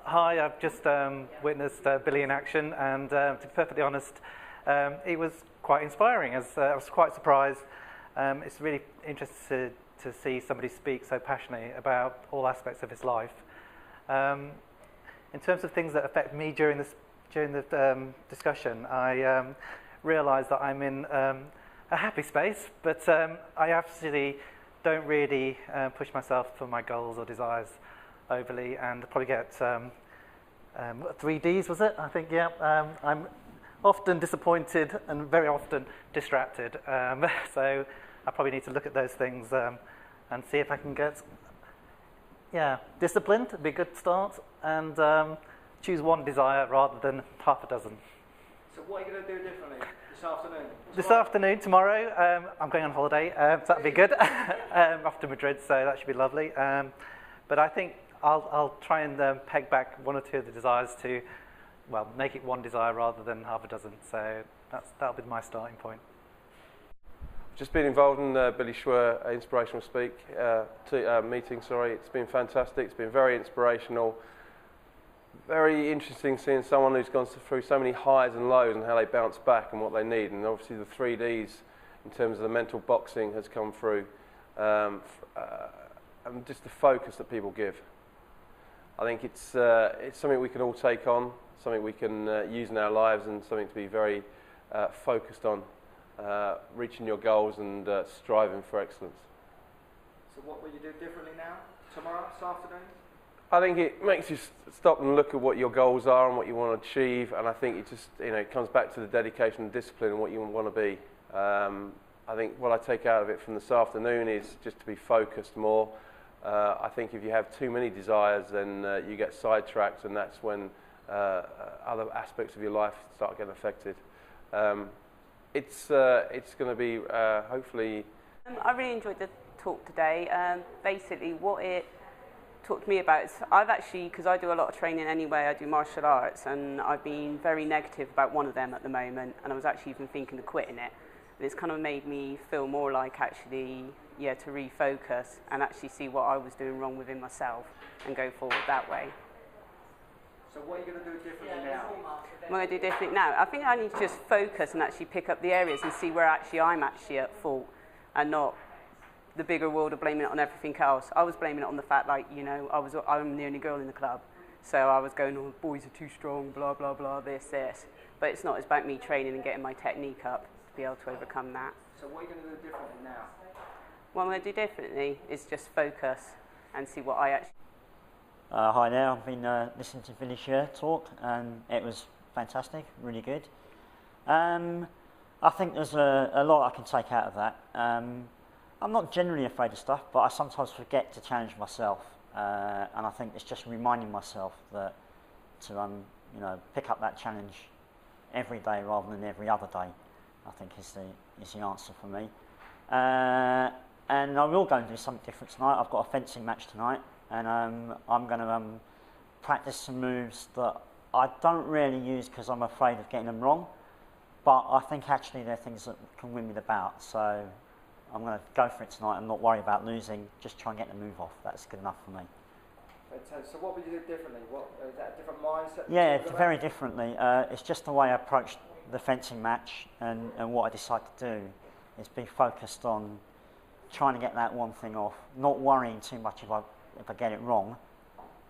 Hi, I've just witnessed Billy in action, and to be perfectly honest, it was quite inspiring. I was quite surprised. It's really interesting to see somebody speak so passionately about all aspects of his life. In terms of things that affect me during the discussion, I realised that I'm in a happy space, but I absolutely don't really push myself for my goals or desires overly, and probably get 3 Ds, was it? I think, yeah. I'm often disappointed and very often distracted. So I probably need to look at those things and see if I can get, disciplined. It'd be a good start, and choose one desire rather than half a dozen. So what are you going to do differently this afternoon? This afternoon, tomorrow, I'm going on holiday, so that'd be good. Off to Madrid, so that should be lovely. But I think I'll try and peg back 1 or 2 of the desires to, well, make it one desire rather than half a dozen. So that'll be my starting point. Just been involved in Billy Schwer inspirational meeting. It's been fantastic. It's been very inspirational. Very interesting seeing someone who's gone through so many highs and lows and how they bounce back and what they need. And obviously the 3 Ds in terms of the mental boxing has come through, and just the focus that people give. I think it's something we can all take on, something we can use in our lives, and something to be very focused on, reaching your goals and striving for excellence. So what will you do differently now, tomorrow, this afternoon? I think it makes you stop and look at what your goals are and what you want to achieve, and I think it just, it comes back to the dedication and discipline and what you want to be. I think what I take out of it from this afternoon is just to be focused more. I think if you have too many desires, then you get sidetracked, and that's when other aspects of your life start getting affected. It's going to be hopefully. I really enjoyed the talk today. Basically, what it talked to me about is I've actually, because I do a lot of training anyway, I do martial arts, and I've been very negative about one of them at the moment, and I was actually even thinking of quitting it. And it's kind of made me feel more like actually, to refocus and actually see what I was doing wrong within myself and go forward that way. So what are you going to do differently now? What am I going to do differently now? I think I need to just focus and actually pick up the areas and see where I'm actually at fault, and not the bigger world of blaming it on everything else. I was blaming it on the fact, I'm the only girl in the club, so I was going, oh, boys are too strong, blah, blah, blah, this. But it's not. It's about me training and getting my technique up to be able to overcome that. So what are you going to do differently now? What I'm going to do differently is just focus and see what I actually... Hi there, I've been listening to Billy Schwer talk, and it was fantastic, really good. I think there's a lot I can take out of that. I'm not generally afraid of stuff, but I sometimes forget to challenge myself, and I think it's just reminding myself that to pick up that challenge every day rather than every other day, I think is the answer for me. And I will go and do something different tonight. I've got a fencing match tonight, and I'm going to practice some moves that I don't really use because I'm afraid of getting them wrong, but I think actually they're things that can win me the bout. So I'm going to go for it tonight and not worry about losing, just try and get the move off. That's good enough for me. So what would you do differently? Is that a different mindset? Yeah, very differently. It's just the way I approached the fencing match, and what I decided to do is be focused on trying to get that one thing off, not worrying too much if I get it wrong.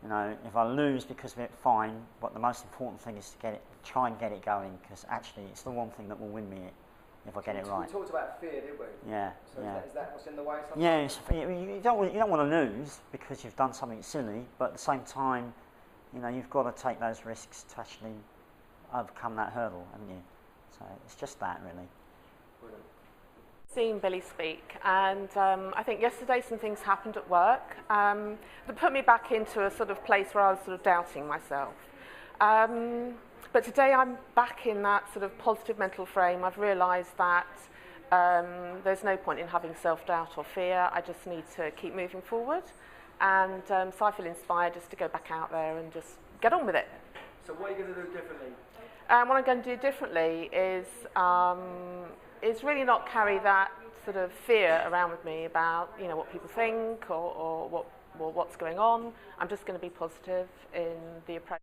If I lose because of it, fine, but the most important thing is to try and get it going, because actually it's the one thing that will win me if I get it right. We talked about fear, didn't we? Yeah. So is that what's in the way sometimes? Yeah, you don't want to lose because you've done something silly, but at the same time, you've got to take those risks to actually overcome that hurdle, haven't you? So it's just that, really. Brilliant. Seen Billy speak, and I think yesterday some things happened at work that put me back into a sort of place where I was sort of doubting myself. But today I'm back in that sort of positive mental frame. I've realised that there's no point in having self-doubt or fear. I just need to keep moving forward, and so I feel inspired just to go back out there and just get on with it. So what are you going to do differently? What I'm going to do differently is really not carry that sort of fear around with me about what people think or what's going on. I'm just going to be positive in the approach.